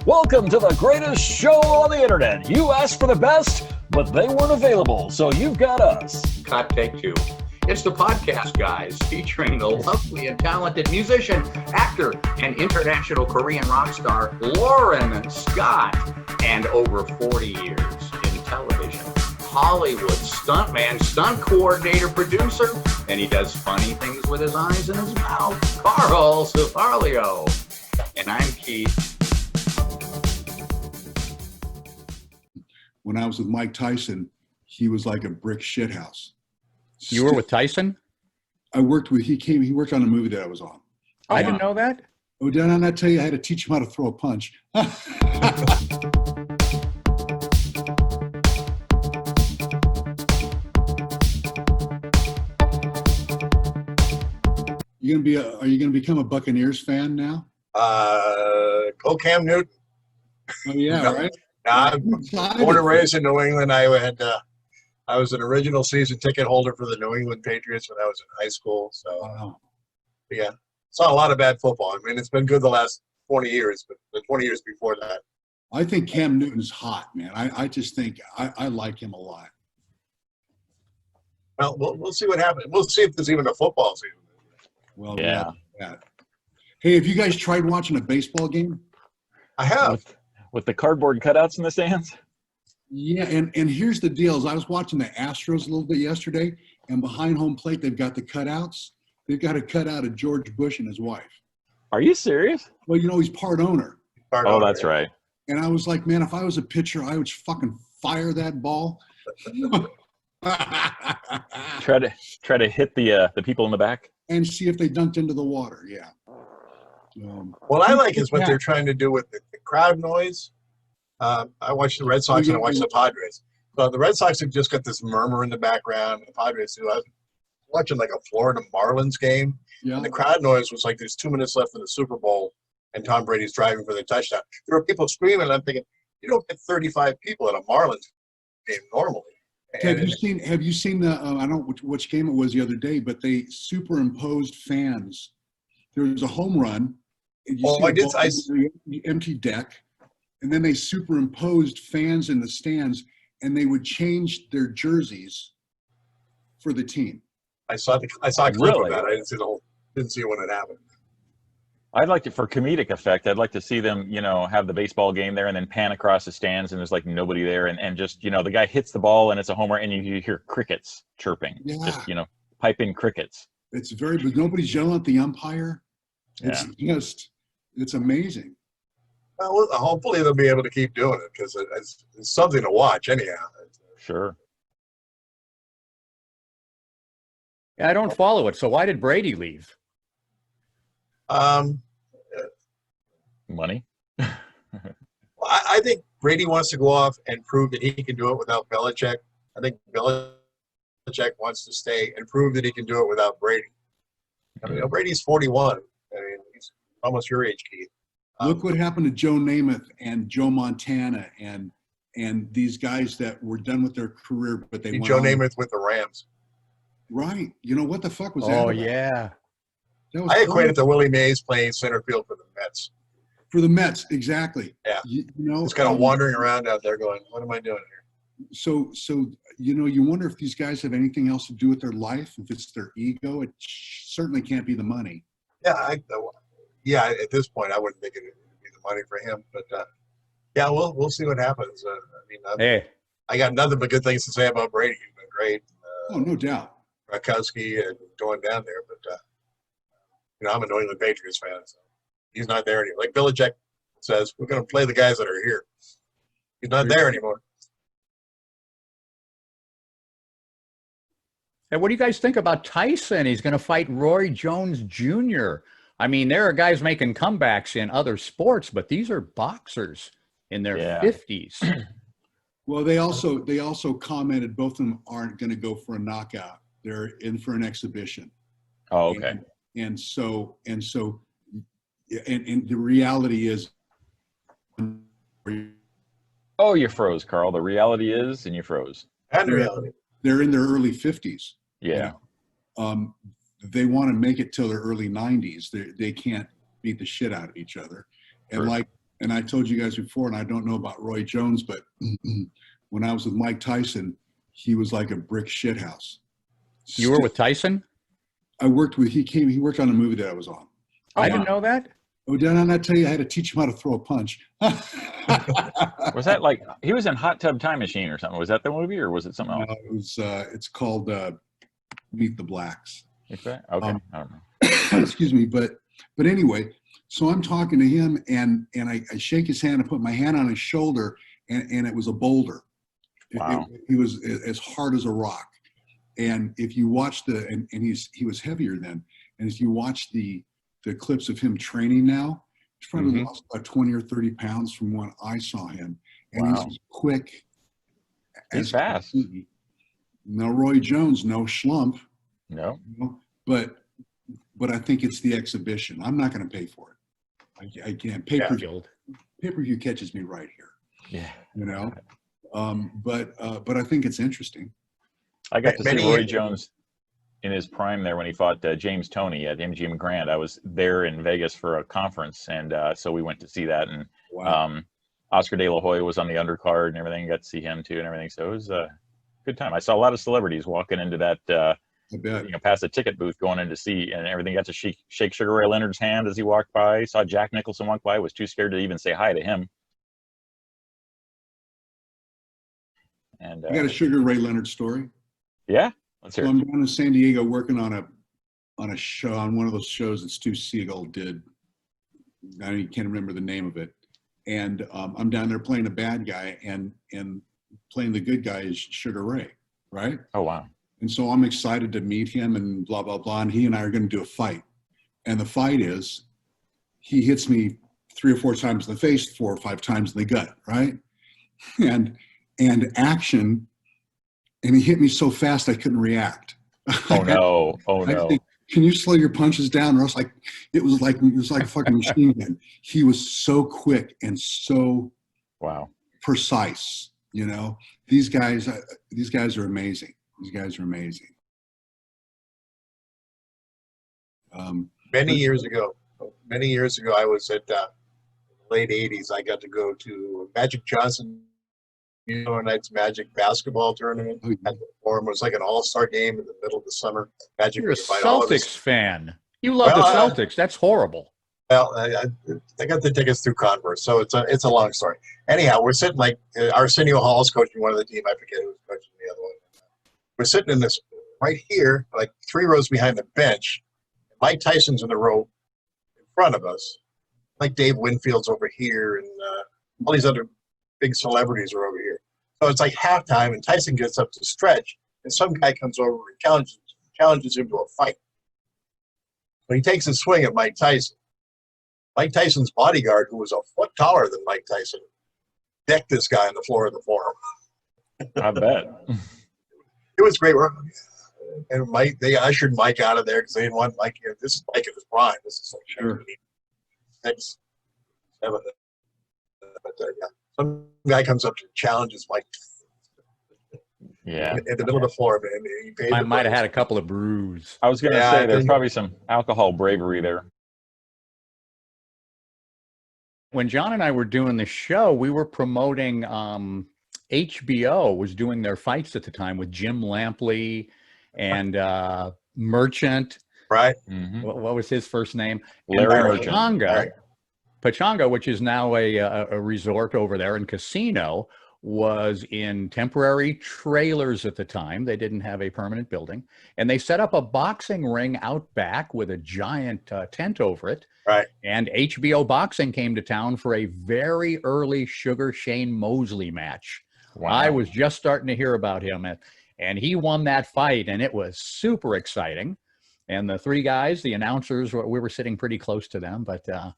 Welcome to the greatest show on the internet. You asked for the best, but they weren't available, so you've got us. Cut, take two. It's the Podcast Guys, featuring the lovely and talented musician, actor, and international Korean rock star, Loren Scott, and over 40 years in television. Hollywood stuntman, stunt coordinator, producer, and he does funny things with his eyes and his mouth. Carl Cifarlio. And I'm Keith. When I was with Mike Tyson, he was like a brick shithouse. You were with Tyson? He worked on a movie that I was on. Oh, I didn't know that. Oh, did I not tell you I had to teach him how to throw a punch? Are you gonna become a Buccaneers fan now? Go Cam Newton. Oh yeah, No, right. I'm born and raised in New England. I was an original season ticket holder for the New England Patriots when I was in high school. So Wow. yeah, saw a lot of bad football. I mean, it's been good the last 20 years, but the 20 years before that. I think Cam Newton's hot, man. I just think I like him a lot. Well, we'll see what happens. We'll see if there's even a football season. Well, Yeah. Hey, have you guys tried watching a baseball game? I have. With the cardboard cutouts in the stands? Yeah, and here's the deal. Is I was watching the Astros a little bit yesterday, and behind home plate, they've got the cutouts. They've got a cutout of George Bush and his wife. Are you serious? Well, you know, he's part owner. Oh, that's right. And I was like, man, if I was a pitcher, I would fucking fire that ball. Try to hit the people in the back. And see if they dunked into the water. Yeah. What I like is what they're trying to do with the crowd noise. I watch the Red Sox and I watch the Padres. So the Red Sox have just got this murmur in the background. The Padres too. I was watching like a Florida Marlins game. Yeah. And the crowd noise was like there's 2 minutes left in the Super Bowl and Tom Brady's driving for the touchdown. There were people screaming and I'm thinking, you don't get 35 people at a Marlins game normally. Have you seen the I don't know which game it was the other day, but they superimposed fans. There was a home run. The empty deck, and then they superimposed fans in the stands, and they would change their jerseys for the team. I saw a clip of that. I didn't see it when it happened. I'd like to, for comedic effect, I'd like to see them, have the baseball game there and then pan across the stands and there's like nobody there and just, the guy hits the ball and it's a homer and you hear crickets chirping. Yeah. Just, pipe in crickets. It's but nobody's yelling at the umpire. It's amazing. Well, hopefully they'll be able to keep doing it because it's something to watch anyhow. Sure. Yeah, I don't follow it. So why did Brady leave? Money. I think Brady wants to go off and prove that he can do it without Belichick. I think Belichick wants to stay and prove that he can do it without Brady. I mean, Brady's 41. I mean, he's almost your age, Keith. Look what happened to Joe Namath and Joe Montana and these guys that were done with their career, but they went Joe on. Namath with the Rams. Right. What the fuck was that? Oh, about? yeah. That was I equate it to Willie Mays playing center field for the Mets. For the Mets, exactly. Yeah. He's kind of wandering around out there going, what am I doing here? So you wonder if these guys have anything else to do with their life, if it's their ego. It certainly can't be the money. Yeah, at this point, I wouldn't think it would be the money for him. But, yeah, we'll see what happens. I got nothing but good things to say about Brady. He's been great. Oh, no doubt. Rakowski and going down there. But, I'm a New England Patriots fan. So he's not there anymore. Like Belichick says, we're going to play the guys that are here. He's not there anymore. And what do you guys think about Tyson? He's going to fight Roy Jones Jr. I mean, there are guys making comebacks in other sports, but these are boxers in their 50s. Well, they also commented both of them aren't going to go for a knockout. They're in for an exhibition. Oh, okay. And so the reality is. Oh, you froze, Carl. The reality is, and you froze. And the reality. They're in their early 50s. Yeah. They want to make it till their early 90s. They can't beat the shit out of each other. And Sure. and I told you guys before, and I don't know about Roy Jones, but when I was with Mike Tyson, he was like a brick shithouse. You were with Tyson? I worked with, he worked on a movie that I was on. I didn't know that. Oh, did I not tell you I had to teach him how to throw a punch? Was that like, he was in Hot Tub Time Machine or something? Was that the movie, or was it something else? No, it was, it's called Meet the Blacks. Okay. I don't know. Excuse me, but anyway, so I'm talking to him, and I shake his hand and put my hand on his shoulder, and it was a boulder. Wow. He was as hard as a rock. And if you watch and he was heavier then, and if you watch the clips of him training now, he's probably lost about 20 or 30 pounds from when I saw him. And Wow. he's quick. He's fast. No Roy Jones, no schlump. No. But I think it's the exhibition. I'm not going to pay for it. I can't. Pay-per-view catches me right here. Yeah. You know? But I think it's interesting. I got to see Roy Jones in his prime there when he fought James Toney at MGM Grand. I was there in Vegas for a conference, and so we went to see that. And Oscar De La Hoya was on the undercard and everything. Got to see him too and everything. So it was a good time. I saw a lot of celebrities walking into that, past the ticket booth going in to see and everything. Got to shake Sugar Ray Leonard's hand as he walked by. Saw Jack Nicholson walk by. Was too scared to even say hi to him. And I got a Sugar Ray Leonard story. Yeah, let's hear it. I'm down in San Diego working on a show, on one of those shows that Stu Siegel did. I can't remember the name of it. And I'm down there playing a bad guy, and playing the good guy is Sugar Ray, right? Oh, wow. And so I'm excited to meet him and blah, blah, blah. And he and I are going to do a fight. And the fight is, he hits me 3 or 4 times in the face, 4 or 5 times in the gut, right? And action. And he hit me so fast I couldn't react. Oh no! Oh no! Think, can you slow your punches down? Or else, it was like a fucking machine gun. He was so quick and so precise. You know, these guys are amazing. These guys are amazing. Many years ago, I was at late '80s. I got to go to Magic Johnson Night's Magic basketball tournament at the Forum. It was like an all-star game in the middle of the summer. Magic. You're a Celtics fan. You love the Celtics. That's horrible. Well, I got the tickets through Converse, so it's a long story. Anyhow, we're sitting Arsenio Hall's coaching one of the team. I forget who was coaching the other one. We're sitting in this right here, like 3 rows behind the bench. Mike Tyson's in the row in front of us. Like Dave Winfield's over here, and all these other big celebrities are over here. So it's like halftime, and Tyson gets up to stretch, and some guy comes over and challenges him to a fight. So he takes a swing at Mike Tyson. Mike Tyson's bodyguard, who was a foot taller than Mike Tyson, decked this guy on the floor of the Forum. I bet. It was great work. And they ushered Mike out of there because they didn't want Mike. This is Mike at his prime. This is like 6, 7. But some guy comes up to challenges Mike. Yeah. In the middle of the floor, man. He paid I might have had a couple of brews. I was going to say there's probably some alcohol bravery there. When John and I were doing the show, we were promoting HBO was doing their fights at the time with Jim Lampley and Merchant. Right. Mm-hmm. What was his first name? Larry Merchant. Pachanga, which is now a resort over there and casino, was in temporary trailers at the time. They didn't have a permanent building. And they set up a boxing ring out back with a giant tent over it. Right. And HBO Boxing came to town for a very early Sugar Shane Mosley match. Wow. I was just starting to hear about him. And he won that fight, and it was super exciting. And the 3 guys, the announcers, we were sitting pretty close to them, but that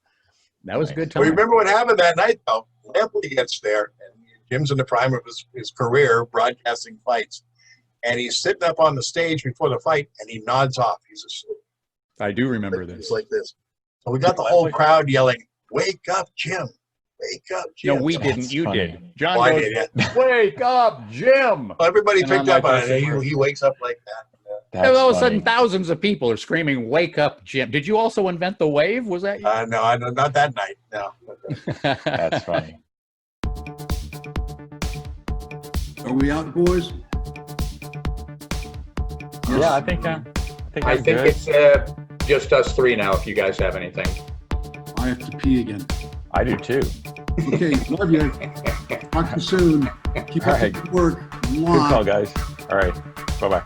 was a good time. Well, remember what happened that night, though? Lampley gets there, and Jim's in the prime of his career, broadcasting fights. And he's sitting up on the stage before the fight, and he nods off. He's asleep. I do remember this. It's like this. So we got the whole crowd yelling, "Wake up, Jim! Wake up, Jim!" No, we didn't. You did. John goes, I did, "Wake up, Jim!" Well, everybody picked up on it. He wakes up like that. And all of a sudden, thousands of people are screaming, "Wake up, Jim!" Did you also invent the wave? Was that you? No, not that night. No. That's funny. Are we out, boys? Yeah, I think it's just us three now. If you guys have anything, I have to pee again. I do too. Okay, love you. Talk to you soon. Keep up the good work. Good call, guys. All right. Bye-bye.